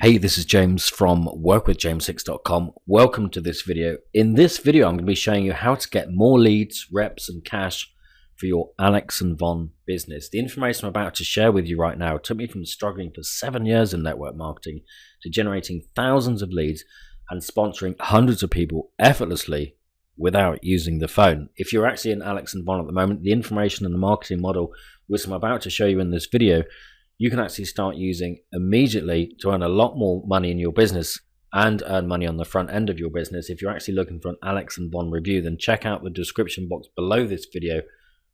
Hey, this is James from workwithjames6.com. Welcome to this video. In this video, I'm going to be showing you how to get more leads, reps, and cash for your Alex and Von business. The information I'm about to share with you right now took me from struggling for 7 years in network marketing to generating thousands of leads and sponsoring hundreds of people effortlessly without using the phone. If you're actually in Alex and Von at the moment, the information and the marketing model, which I'm about to show you in this video, you can actually start using immediately to earn a lot more money in your business and earn money on the front end of your business. If you're actually looking for an Alex and Von review, then check out the description box below this video.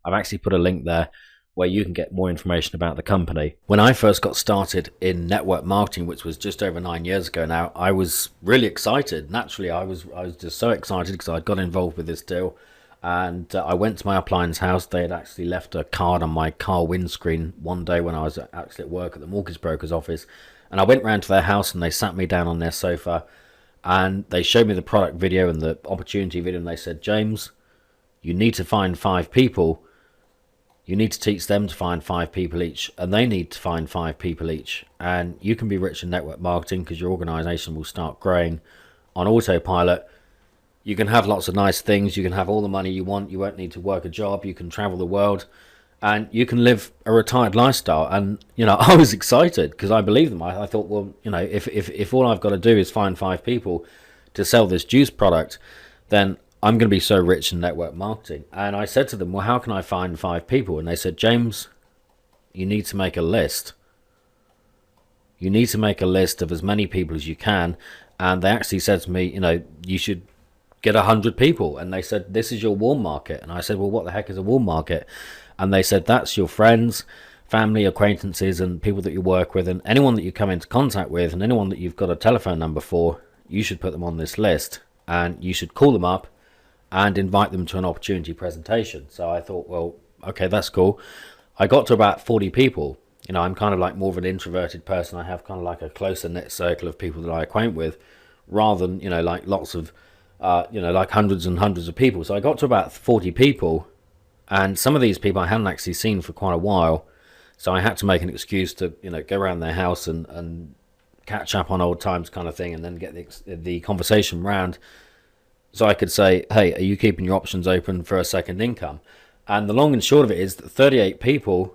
I've actually put a link there where you can get more information about the company. When I first got started in network marketing, which was just over 9 years ago now, I was really excited. Naturally, I was just so excited because I got involved with this deal. And I went to my upline's house. They had actually left a card on my car windscreen one day when I was actually at work at the mortgage broker's office. And I went round to their house and they sat me down on their sofa and they showed me the product video and the opportunity video. And they said, James, you need to find 5 people. You need to teach them to find 5 people each, and they need to find 5 people each. And you can be rich in network marketing because your organization will start growing on autopilot. You can have lots of nice things. You can have all the money you want. You won't need to work a job. You can travel the world and you can live a retired lifestyle. And, you know, I was excited because I believe them. I thought, well, you know, if all I've got to do is find 5 people to sell this juice product, then I'm going to be so rich in network marketing. And I said to them, well, how can I find 5 people? And they said, James, you need to make a list. You need to make a list of as many people as you can. And they actually said to me, you know, you should get 100 people. And they said, this is your warm market. And I said, well, what the heck is a warm market? And they said, that's your friends, family, acquaintances, and people that you work with, and anyone that you come into contact with, and anyone that you've got a telephone number for, you should put them on this list. And you should call them up and invite them to an opportunity presentation. So I thought, well, okay, that's cool. I got to about 40 people. You know, I'm kind of like more of an introverted person. I have kind of like a closer knit circle of people that I acquaint with, rather than, you know, like lots of you know, like hundreds and hundreds of people. So I got to about 40 people, and some of these people I hadn't actually seen for quite a while. So I had to make an excuse to, you know, go around their house and catch up on old times kind of thing, and then get the conversation round so I could say, hey, are you keeping your options open for a second income? And the long and short of it is that 38 people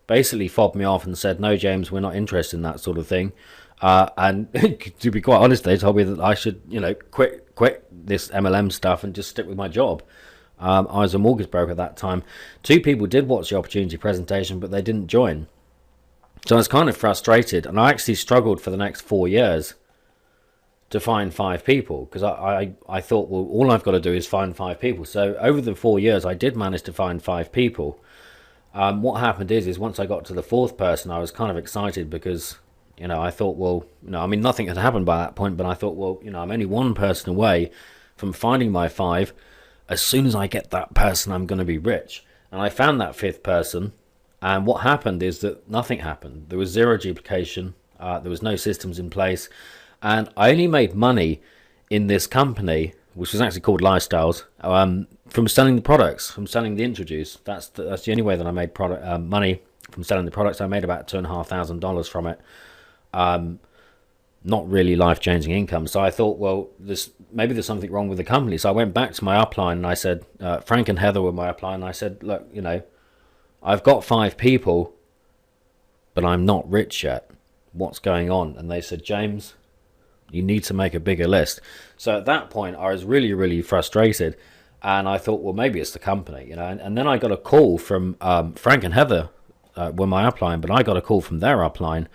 basically fobbed me off and said, no, James, we're not interested in that sort of thing. And to be quite honest, they told me that I should, you know, quit this MLM stuff and just stick with my job. I was a mortgage broker at that time. 2 people did watch the opportunity presentation, but they didn't join. So I was kind of frustrated, and I actually struggled for the next 4 years to find 5 people, because I thought, well, all I've got to do is find 5 people. So over the 4 years, I did manage to find 5 people. What happened is once I got to the 4th person, I was kind of excited because, you know, I thought, well, you know, I mean, nothing had happened by that point, but I thought, well, you know, I'm only 1 person away from finding my 5. As soon as I get that person, I'm going to be rich. And I found that 5th person, and what happened is that nothing happened. There was 0 duplication. There was no systems in place. And I only made money in this company, which was actually called Lifestyles, from selling the products, from selling the Introduce. That's the only way that I made money from selling the products. I made about $2,500 from it. Not really life-changing income. So I thought, well, maybe there's something wrong with the company. So I went back to my upline and I said, Frank and Heather were my upline, and I said, look, you know, I've got 5 people, but I'm not rich yet. What's going on? And they said, James, you need to make a bigger list. So at that point, I was really, really frustrated. And I thought, well, maybe it's the company, you know. And then I got a call from Frank and Heather were my upline, but I got a call from their upline,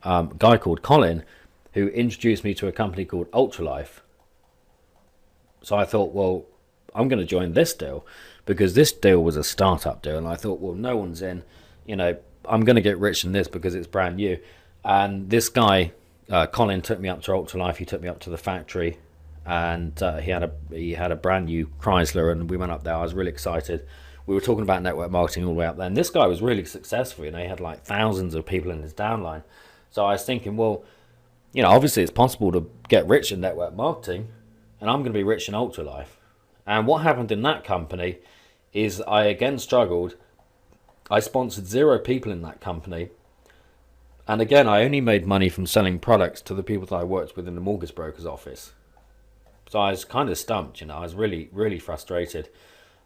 a guy called Colin, who introduced me to a company called Ultralife. So I thought, well, I'm going to join this deal, because this deal was a startup deal. And I thought, well, no one's in, you know, I'm going to get rich in this because it's brand new. And this guy, Colin, took me up to Ultralife. He took me up to the factory, and he had a brand new Chrysler, and we went up there. I was really excited. We were talking about network marketing all the way up there, and this guy was really successful. You know, he had like thousands of people in his downline. So I was thinking, well, you know, obviously it's possible to get rich in network marketing, and I'm going to be rich in Ultralife. And what happened in that company is I again struggled. I sponsored 0 people in that company, And again, I only made money from selling products to the people that I worked with in the mortgage broker's office. So I was kind of stumped, I was really, really frustrated.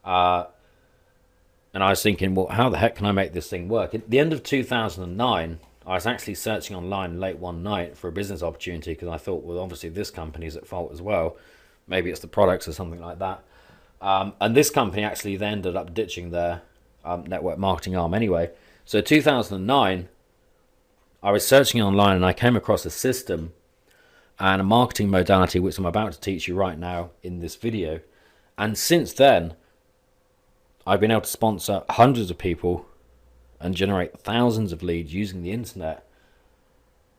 And I was thinking, well, how the heck can I make this thing work? At the end of 2009, I was actually searching online late one night for a business opportunity because I thought, well, obviously this company's at fault as well. Maybe it's the products or something like that. And this company actually then ended up ditching their network marketing arm anyway. So 2009, I was searching online and I came across a system and a marketing modality which I'm about to teach you right now in this video. And since then, I've been able to sponsor hundreds of people and generate thousands of leads using the internet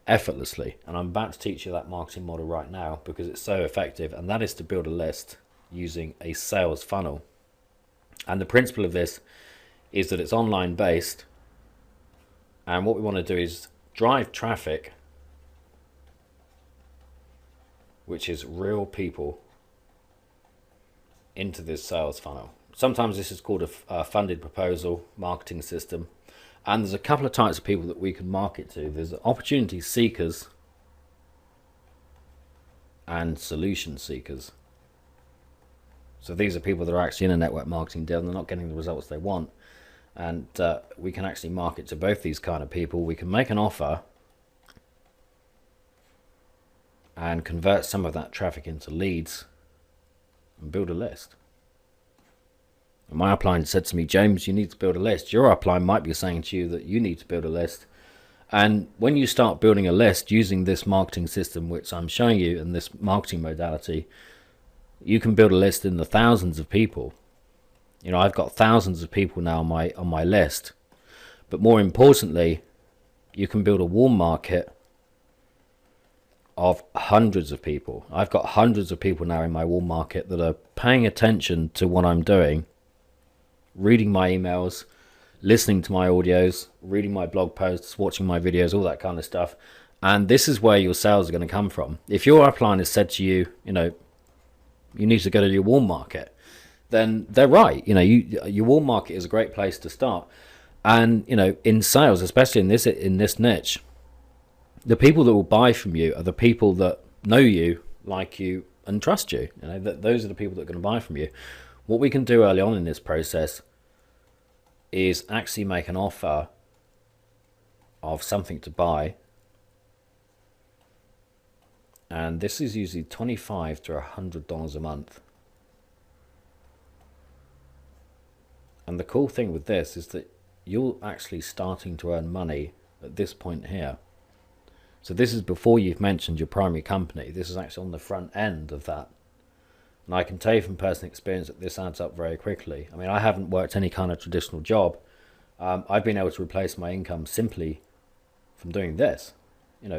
effortlessly. And I'm about to teach you that marketing model right now because it's so effective, and that is to build a list using a sales funnel. And the principle of this is that it's online based, and what we want to do is drive traffic, which is real people, into this sales funnel. Sometimes this is called a funded proposal marketing system. And there's a couple of types of people that we can market to. There's opportunity seekers and solution seekers. So these are people that are actually in a network marketing deal and they're not getting the results they want. And we can actually market to both these kind of people. We can make an offer and convert some of that traffic into leads and build a list. And my upline said to me, James, you need to build a list. Your upline might be saying to you that you need to build a list. And when you start building a list using this marketing system, which I'm showing you, and this marketing modality, you can build a list in the thousands of people. I've got thousands of people now on my list. But more importantly, you can build a warm market of hundreds of people. I've got hundreds of people now in my warm market that are paying attention to what I'm doing, reading my emails, listening to my audios, reading my blog posts, watching my videos, all that kind of stuff. And this is where your sales are going to come from. If your upline has said to you, you need to go to your warm market, then they're right. Your warm market is a great place to start. And in sales, especially in this niche, the people that will buy from you are the people that know you, like you, and trust you. Those are the people that are going to buy from you. What we can do early on in this process is actually make an offer of something to buy. And this is usually $25 to $100 a month. And the cool thing with this is that you're actually starting to earn money at this point here. So this is before you've mentioned your primary company. This is actually on the front end of that. And I can tell you from personal experience that this adds up very quickly. I mean, I haven't worked any kind of traditional job. I've been able to replace my income simply from doing this.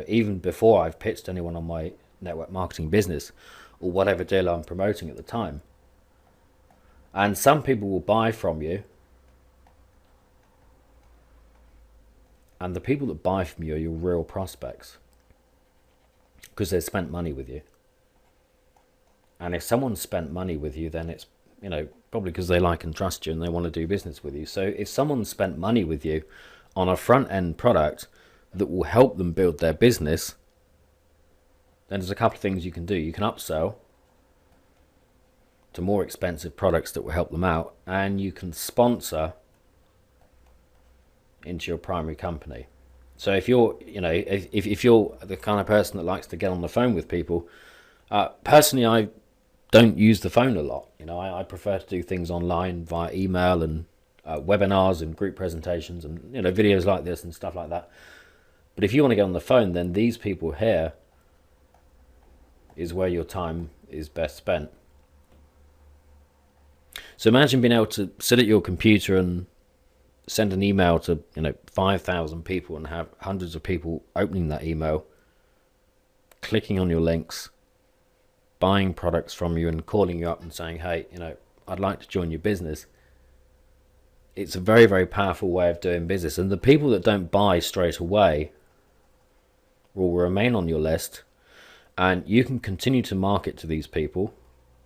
Even before I've pitched anyone on my network marketing business or whatever deal I'm promoting at the time. And some people will buy from you. And the people that buy from you are your real prospects because they've spent money with you. And if someone spent money with you, then it's, probably because they like and trust you and they want to do business with you. So if someone spent money with you on a front end product that will help them build their business, then there's a couple of things you can do. You can upsell to more expensive products that will help them out, and you can sponsor into your primary company. So if you're, if you're the kind of person that likes to get on the phone with people, personally, I don't use the phone a lot. I prefer to do things online via email and webinars and group presentations and videos like this and stuff like that. But if you want to get on the phone, then these people here is where your time is best spent. So imagine being able to sit at your computer and send an email to 5,000 people and have hundreds of people opening that email, clicking on your links, buying products from you and calling you up and saying, hey, I'd like to join your business. It's a very, very powerful way of doing business. And the people that don't buy straight away will remain on your list, and you can continue to market to these people.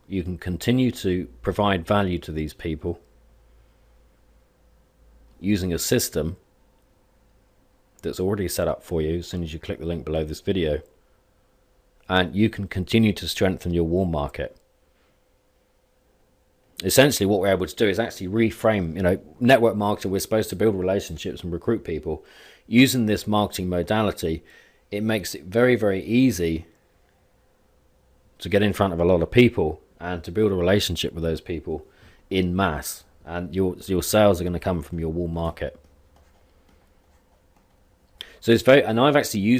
You can continue to provide value to these people using a system that's already set up for you as soon as you click the link below this video, and you can continue to strengthen your warm market. Essentially what we're able to do is actually reframe, network marketing, we're supposed to build relationships and recruit people. Using this marketing modality, it makes it very, very easy to get in front of a lot of people and to build a relationship with those people in mass, and your sales are going to come from your warm market. So it's very, and I've actually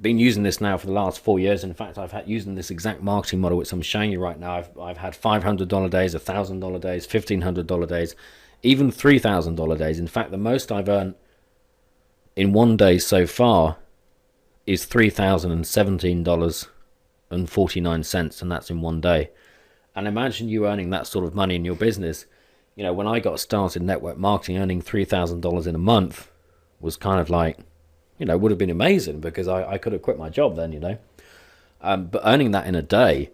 been using this now for the last 4 years. In fact, I've had using this exact marketing model which I'm showing you right now. I've had $500 days, $1,000 days, $1,500 days, even $3,000 days. In fact, the most I've earned in one day so far is $3,017.49, and that's in one day. And imagine you earning that sort of money in your business. When I got started in network marketing, earning $3,000 in a month was kind of like, would have been amazing, because I could have quit my job then, but earning that in a day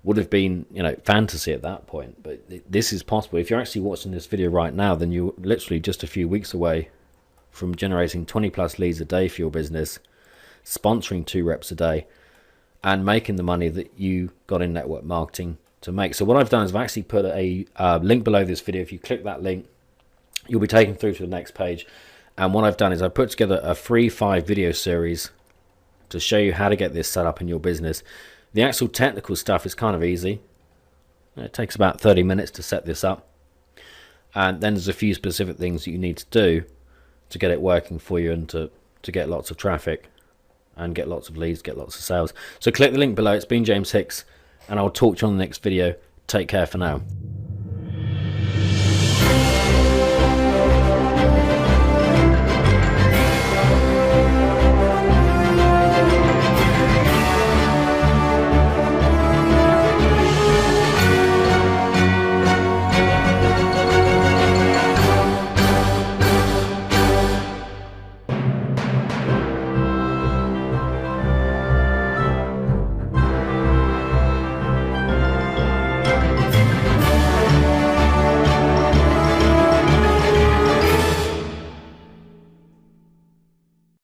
would have been, fantasy at that point. But this is possible. If you're actually watching this video right now, then you're literally just a few weeks away from generating 20 plus leads a day for your business, sponsoring 2 reps a day, and making the money that you got in network marketing to make. So what I've done is I've actually put a link below this video. If you click that link, you'll be taken through to the next page. And what I've done is I've put together a free 5 video series to show you how to get this set up in your business. The actual technical stuff is kind of easy. It takes about 30 minutes to set this up. And then there's a few specific things that you need to do to get it working for you, and to get lots of traffic and get lots of leads, get lots of sales. So click the link below. It's been James Hicks, and I'll talk to you on the next video. Take care for now.